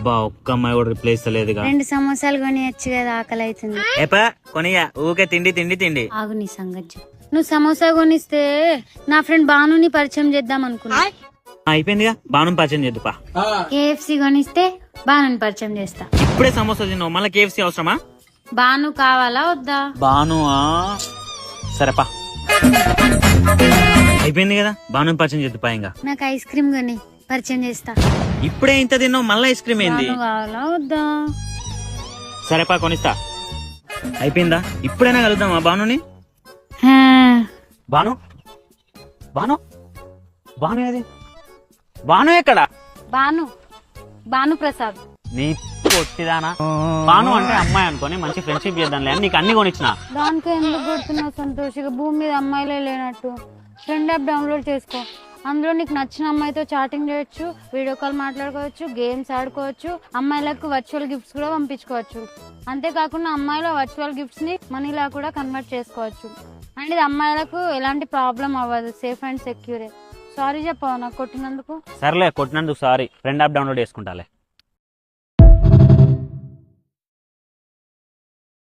అబ్బా ఒక్క అమ్మాయి కూడా రిప్లేస్ లేదుగా. 2 సమోసాలు కొనియచ్చు కదా, ఆకలి అవుతుంది. ఏపా కొనియా, ఊకే తిండి తిండి తిండి. ఆగు నీ సంగతి. నువ్వు సమోసా కొనిస్తే నా ఫ్రెండ్ బానుని పరిచయం చేద్దాం అనుకున్నా. అయిపోయిందిగా, బాను పరిచయం చేద్దుపా. కేఎఫ్సి కొనిస్తే బానుని పరిచయం చేస్తా. ఇప్పుడే సమోసా తిన్నావు, మళ్ళీ కేఎఫ్సీ అవసరమా? బాను కావాలా వద్దా? బాను సరేపా, అయిపోయింది కదా, బాను పరిచయం చేద్దుపా. ఇంకా నాకు ఐస్ క్రీమ్ కొని పరిచయం చేస్తా. ఇప్పుడే ఇంత తిన్నావు, మళ్ళీ ఐస్ క్రీమ్ ఏంది? బాను కావాలా వద్దా? సరేపా కొనిస్తా. అయిపోయిందా, ఇప్పుడైనా కలుద్దామా బానుని? హా. బాను బాను బాను ఏది? బాను ఎక్కడ? బాను బాను ప్రసాద్. నీ పొట్టిదానా, బాను అంటే అమ్మాయి అనుకోని మంచి ఫ్రెండ్షిప్ చేద్దాం లే, నీకు అన్ని కొనిచ్చిన. దానికి ఎందుకు కొడుతున్నావు సంతోషిగా? భూమి మీద అమ్మాయిలే లేనట్టు ఫ్రెండ్ యాప్ డౌన్లోడ్ చేసుకో. అందులో నీకు నచ్చిన అమ్మాయితో చాటింగ్ చేయొచ్చు, వీడియో కాల్ మాట్లాడుకోవచ్చు, గేమ్స్ ఆడుకోవచ్చు, అమ్మాయిలకు వర్చువల్ గిఫ్ట్స్ కూడా పంపించుకోవచ్చు. అంతేకాకుండా అమ్మాయిల వర్చువల్ గిఫ్ట్స్ ని మనీలా కూడా కన్వర్ట్ చేసుకోవచ్చు. అండ్ ఇది అమ్మాయిలకు ఎలాంటి ప్రాబ్లం అవ్వదు, సేఫ్ అండ్ సెక్యూరే. సారీ చెప్పావు నాకు కొట్టినందుకు. సర్లే, కొట్టినందుకు సారీ. Friend app download చేసుకుంటాలే.